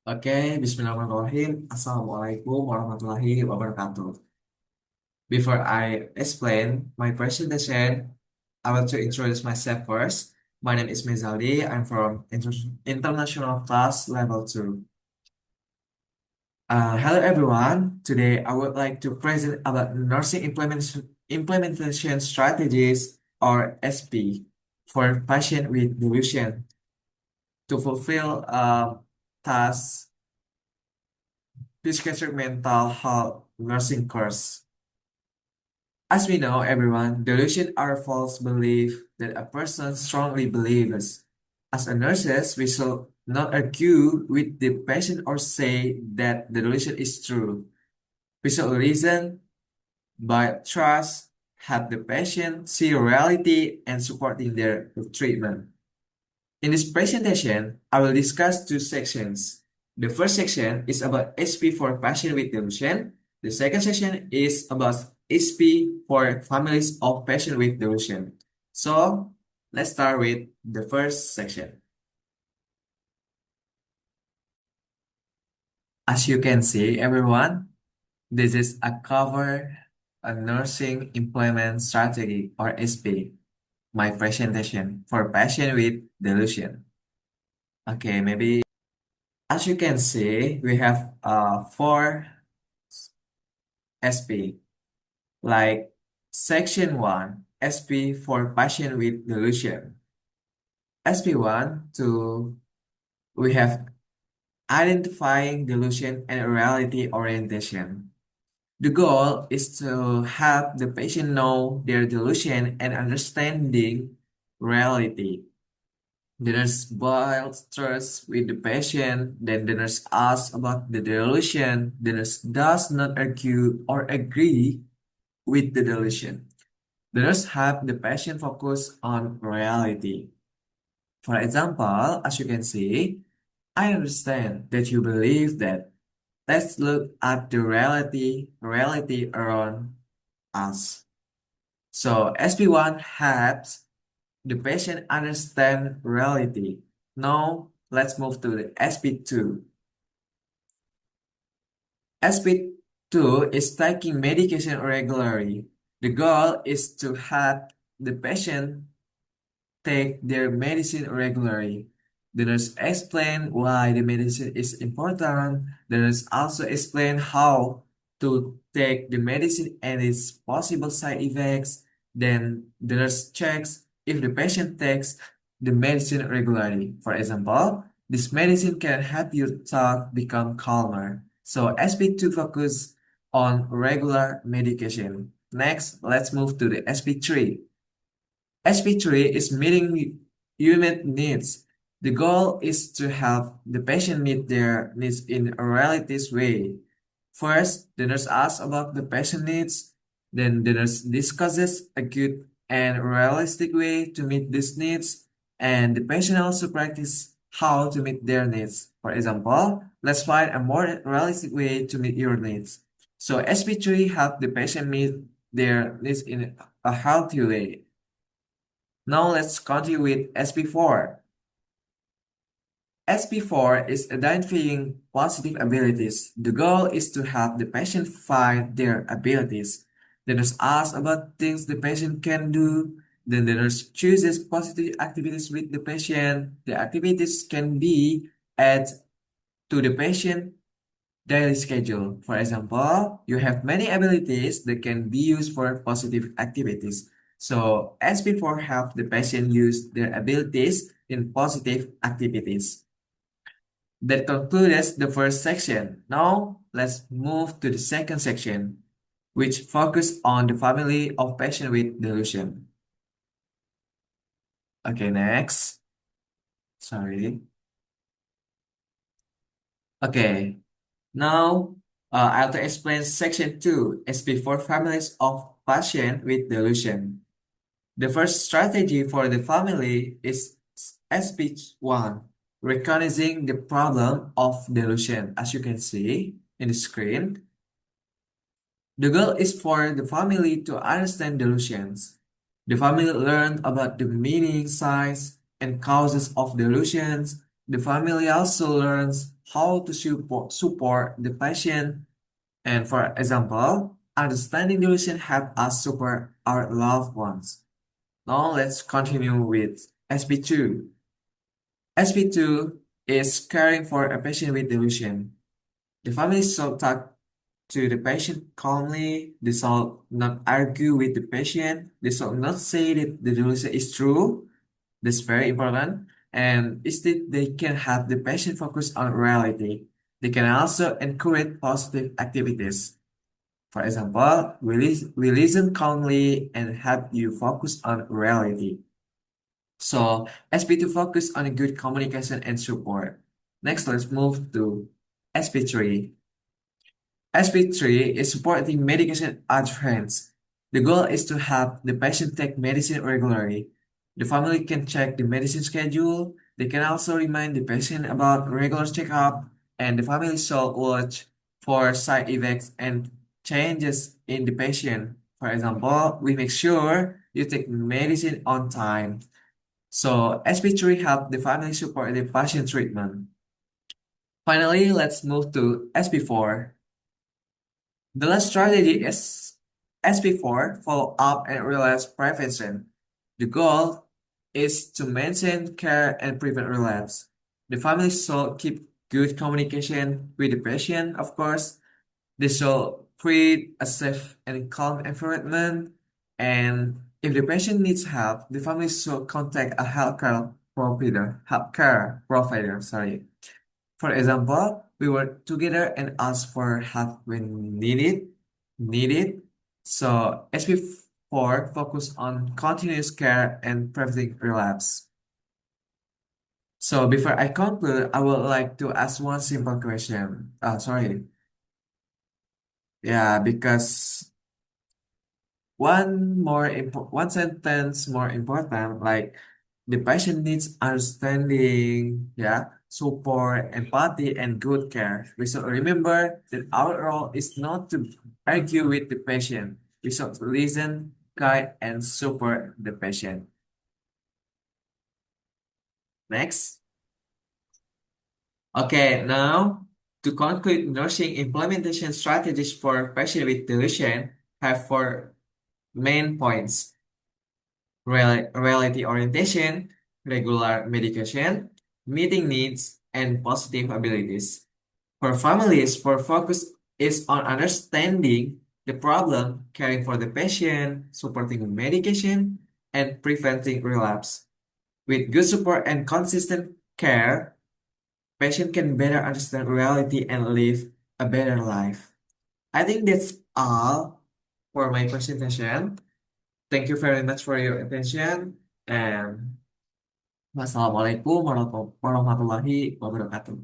Oke, Bismillahirrahmanirrahim. Assalamualaikum warahmatullahi wabarakatuh. Before I explain my presentation, I want to introduce myself first. My name is Mezali. I'm from International Class Level 2. Hello everyone. Today I would like to present about nursing implementation strategies or SP for patient with delusion to fulfill tasks psychiatric mental health nursing course. As we know, everyone, delusion are false belief that a person strongly believes. As a nurses, we shall not argue with the patient or say that the delusion is true. We shall reason, but trust, help the patient see reality and supporting their treatment. In this presentation, I will discuss two sections. The first section is about SP for patients with delusion. The second section is about SP for families of patients with delusion. So, let's start with the first section. As you can see, everyone, this is a cover, a nursing employment strategy or SP, my presentation for patients with delusion. Okay, maybe as you can see, we have four SP, like section 1, SP for patient with delusion. SP1 to we have identifying delusion and reality orientation. The goal is to help the patient know their delusion and understanding reality. The nurse builds trust with the patient, then the nurse asks about the delusion. The nurse does not argue or agree with the delusion. The nurse help the patient focus on reality. For example, as you can see, I understand that you believe that. Let's look at the reality around us. So SP1 helps the patient understand reality. Now, let's move to the SP2. SP2 is taking medication regularly. The goal is to help the patient take their medicine regularly. The nurse explain why the medicine is important. The nurse also explain how to take the medicine and its possible side effects. Then the nurse checks if the patient takes the medicine regularly. For example, this medicine can help your thought become calmer. So SP2 focus on regular medication. Next, let's move to the SP3. SP3 is meeting unit needs. The goal is to help the patient meet their needs in a realistic way. First, the nurse asks about the patient needs. Then the nurse discusses a good and realistic way to meet these needs. And the patient also practice how to meet their needs. For example, let's find a more realistic way to meet your needs. So SP3 help the patient meet their needs in a healthy way. Now let's continue with SP4. SP4 is identifying positive abilities. The goal is to help the patient find their abilities. The nurse asks about things the patient can do. Then the nurse chooses positive activities with the patient. The activities can be added to the patient daily schedule. For example, you have many abilities that can be used for positive activities. So SP4 help the patient use their abilities in positive activities. That concludes the first section. Now, let's move to the second section, which focus on the family of patient with delusion. Okay, next. Sorry. Okay, now I have to explain section 2, SP for families of patient with delusion. The first strategy for the family is SP1, recognizing the problem of delusion. As you can see in the screen, the goal is for the family to understand delusions. The family learn about the meaning, signs, and causes of delusions. The family also learns how to support the patient, and for example, understanding the patient help us support our loved ones. Now let's continue with SP2. SP2 is caring for a patient with delusion. The family should talk to the patient calmly. They shall not argue with the patient. They shall not say that the delusion is true. That's very important. And instead, they can have the patient focus on reality. They can also encourage positive activities. For example, we listen calmly and help you focus on reality. So SP2 focus on good communication and support. Next, let's move to SP3. SP3 is supporting medication adherence. The goal is to have the patient take medicine regularly. The family can check the medicine schedule. They can also remind the patient about regular checkup, and the family should watch for side effects and changes in the patient. For example, we make sure you take medicine on time. So SP3 help the family support the patient treatment. Finally, let's move to SP4. The last strategy is, as before, follow up and relapse prevention. The goal is to maintain care and prevent relapse. The family should keep good communication with the patient, of course. They should create a safe and calm environment. And if the patient needs help, the family should contact a healthcare provider, sorry. For example, we work together and ask for help when needed. So SP4 focus on continuous care and preventing relapse. So before I conclude, I would like to ask one simple question. Sorry. Yeah, because one sentence more important, like the patient needs understanding, yeah, support, empathy, and good care. We should remember that our role is not to argue with the patient. We should listen, guide, and support the patient. Next. Okay, now to conclude, nursing implementation strategies for patient with delusion have four main points: reality orientation, regular medication, meeting needs, and positive abilities. For families, for focus is on understanding the problem, caring for the patient, supporting medication, and preventing relapse. With good support and consistent care, patient can better understand reality and live a better life. I think that's all for my presentation. Thank you very much for your attention, and wassalamualaikum warahmatullahi wabarakatuh.